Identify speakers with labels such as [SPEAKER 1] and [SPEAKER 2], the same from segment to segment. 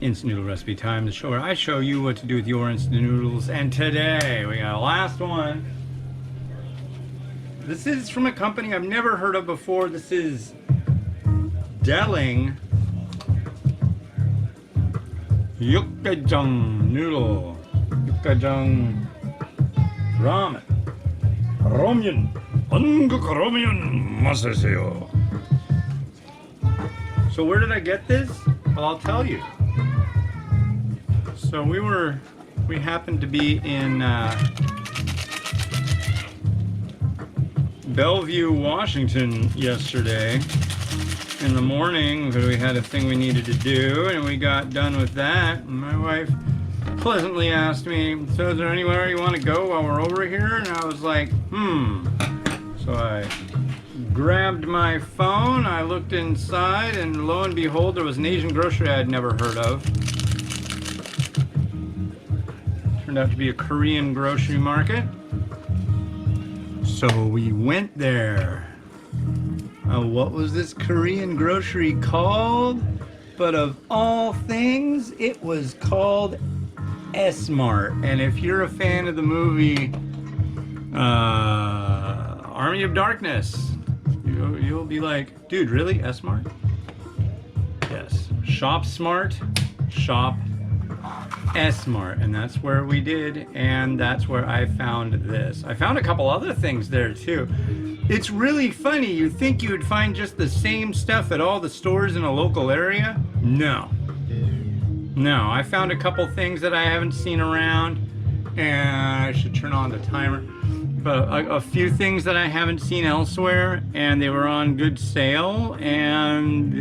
[SPEAKER 1] Instant Noodle Recipe Time, the show where I show you what to do with your instant noodles. And today we got a last one. This is from a company I've never heard of before. This is Delling Yukgaejang noodle. Yukgaejang ramen. Ramen. 한국 ramen 맛있어요. So where did I get this? Well, I'll tell you. So we happened to be in Bellevue, Washington yesterday in the morning because we had a thing we needed to do, and we got done with that. And my wife pleasantly asked me, so is there anywhere you want to go while we're over here? And I was like, So I grabbed my phone, I looked inside, and lo and behold, there was an Asian grocery I'd never heard of. Turned out to be a Korean grocery market. So we went there. What was this Korean grocery called? But of all things, it was called S-Mart. And if you're a fan of the movie Army of Darkness, you'll be like, dude, really? S-Mart? Yes. Shop smart, shop S-Mart, and that's where we did, and that's where I found this. I found a couple other things there too. It's really funny. You think you would find just the same stuff at all the stores in a local area? No. No, I found a couple things that I haven't seen around, and I should turn on the timer. But a few things that I haven't seen elsewhere, and they were on good sale, and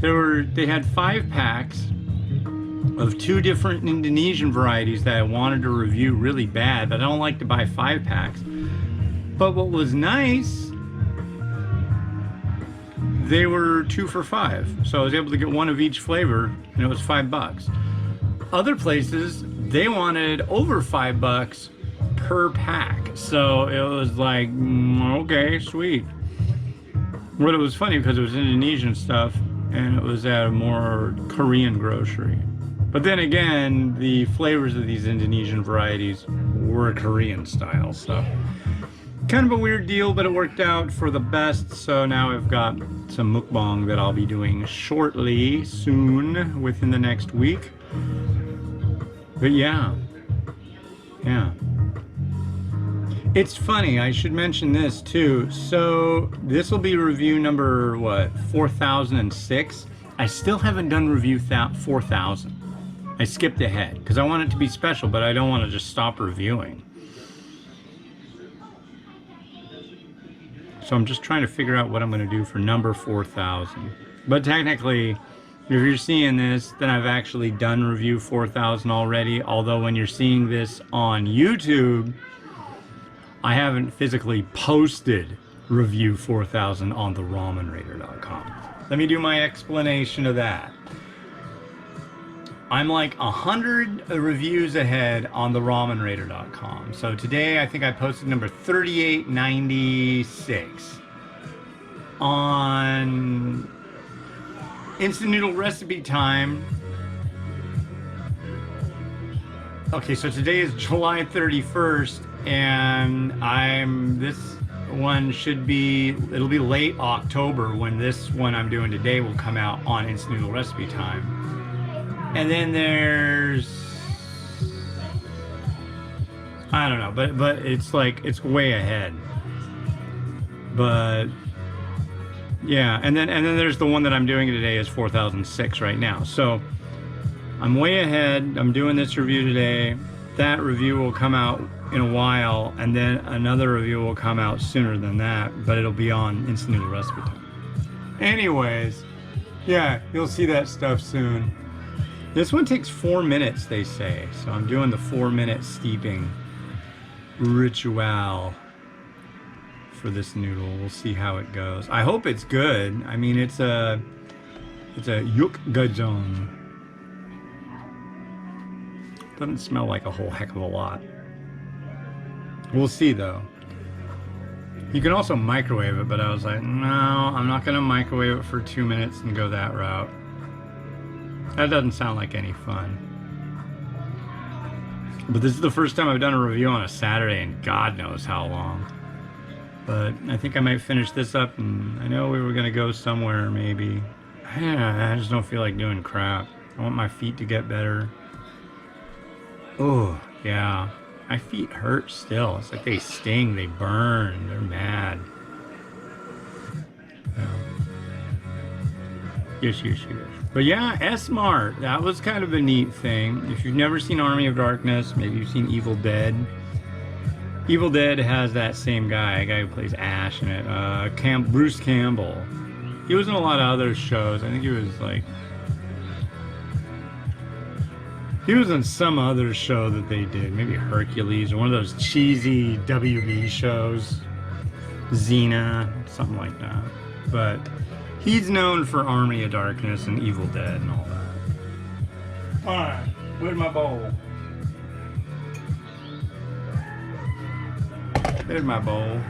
[SPEAKER 1] they had 5 packs of 2 different Indonesian varieties that I wanted to review really bad, but I don't like to buy 5 packs. But what was nice, they were 2 for $5, so I was able to get one of each flavor, and it was $5. Other places, they wanted over $5 per pack, so it was like, okay, sweet. But it was funny because it was Indonesian stuff, and it was at a more Korean grocery. But then again, the flavors of these Indonesian varieties were Korean style, so kind of a weird deal, but it worked out for the best. So now I've got some mukbang that I'll be doing shortly, soon, within the next week. But yeah. It's funny, I should mention this too. So this will be review number, 4006. I still haven't done review 4000. I skipped ahead because I want it to be special, but I don't want to just stop reviewing. So I'm just trying to figure out what I'm going to do for number 4000. But technically, if you're seeing this, then I've actually done review 4000 already. Although when you're seeing this on YouTube, I haven't physically posted review 4000 on the ramenraider.com. Let me do my explanation of that. I'm like 100 reviews ahead on the ramenraider.com. So today I think I posted number 3896 on Instant Noodle Recipe Time. Okay, so today is July 31st, and this one should be, it'll be late October when this one I'm doing today will come out on Instant Noodle Recipe Time. And then there's, I don't know, but it's like, it's way ahead. But yeah, and then there's the one that I'm doing today is 4006 right now. So I'm way ahead. I'm doing this review today. That review will come out in a while, and then another review will come out sooner than that, but it'll be on Instant Noodle Recipe Time. Anyways, yeah, you'll see that stuff soon. This one takes 4 minutes, they say, so I'm doing the 4-minute steeping ritual for this noodle. We'll see how it goes. I hope it's good. I mean, it's a Yukgaejang. Doesn't smell like a whole heck of a lot. We'll see though. You can also microwave it, but I was like, no, I'm not gonna microwave it for 2 minutes and go that route. That doesn't sound like any fun. But this is the first time I've done a review on a Saturday in God knows how long. But I think I might finish this up, and I know we were gonna go somewhere maybe. I just don't feel like doing crap. I want my feet to get better. Oh, yeah. My feet hurt still. It's like they sting, they burn, they're mad. Yes. But yeah, S-Mart, that was kind of a neat thing. If you've never seen Army of Darkness, maybe you've seen Evil Dead. Evil Dead has that same guy, a guy who plays Ash in it, Bruce Campbell. He was in a lot of other shows. I think he was like... He was in some other show that they did, maybe Hercules, or one of those cheesy WB shows. Xena, something like that. But he's known for Army of Darkness and Evil Dead and all that. Alright, where's my bowl? There's my bowl.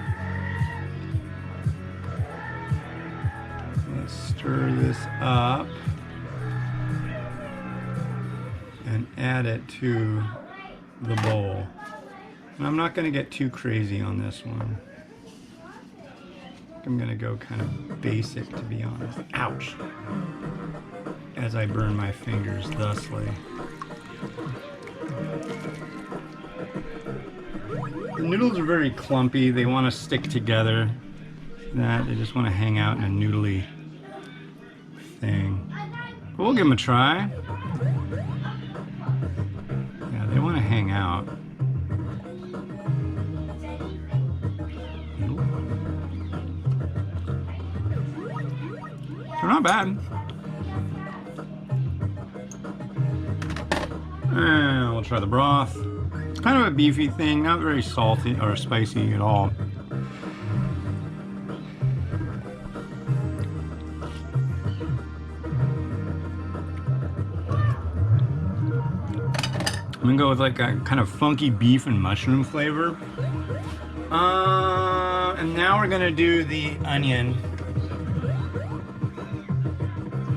[SPEAKER 1] Let's stir this up and add it to the bowl. And I'm not going to get too crazy on this one. I'm going to go kind of basic, to be honest. Ouch! As I burn my fingers thusly. The noodles are very clumpy. They want to stick together. They just want to hang out in a noodly thing. But we'll give them a try. Yeah, they want to hang out. They're not bad. And we'll try the broth. It's kind of a beefy thing, not very salty or spicy at all. I'm gonna go with like a kind of funky beef and mushroom flavor. And now we're gonna do the onion.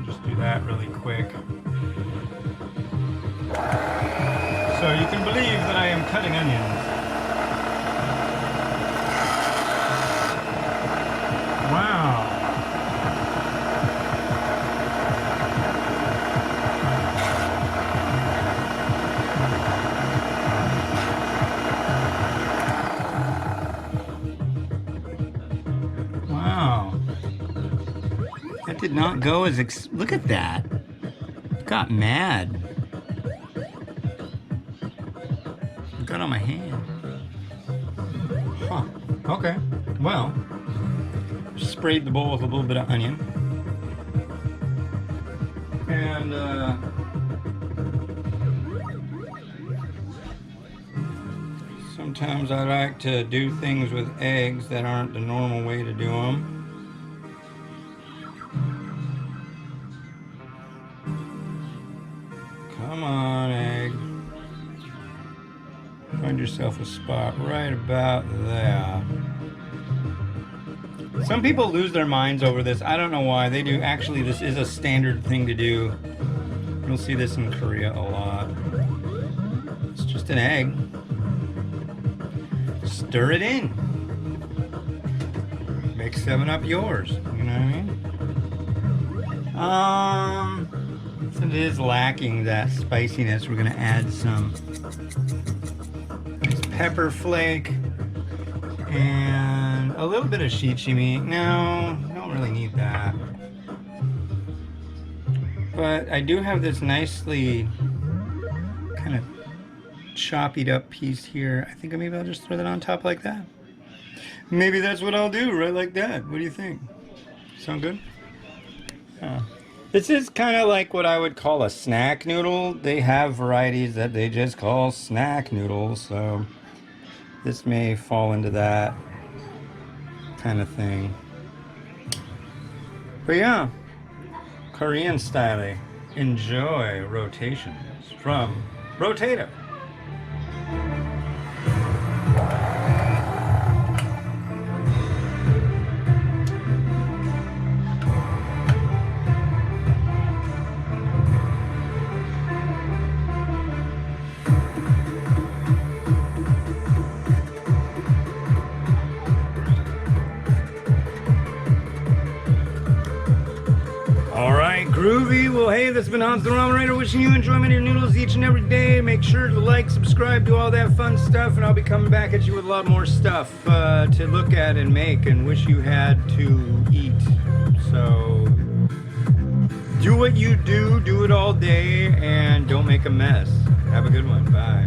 [SPEAKER 1] Just do that really quick. So you can believe that I am cutting onions. Wow. Wow. That did not go as look at that. It got mad. Got on my hand. Huh. Okay. Well, sprayed the bowl with a little bit of onion. And sometimes I like to do things with eggs that aren't the normal way to do them. Come on, egg. Find yourself a spot right about there. Some people lose their minds over this. I don't know why. They do. Actually, this is a standard thing to do. You'll see this in Korea a lot. It's just an egg. Stir it in. Make 7-Up yours. You know what I mean? Since it is lacking that spiciness, we're gonna add some pepper flake and a little bit of shichimi. No, don't really need that. But I do have this nicely kind of choppied up piece here. I think maybe I'll just throw that on top like that. Maybe that's what I'll do, right like that. What do you think? Sound good? This is kind of like what I would call a snack noodle. They have varieties that they just call snack noodles, so this may fall into that kind of thing. But yeah, Korean style. Enjoy rotations from Rotato. day. That's been Hans the Ramen Writer wishing you enjoyment of your noodles each and every day. Make sure to like, subscribe, do all that fun stuff, and I'll be coming back at you with a lot more stuff to look at and make and wish you had to eat. So do what you do it all day, and don't make a mess. Have a good one. Bye.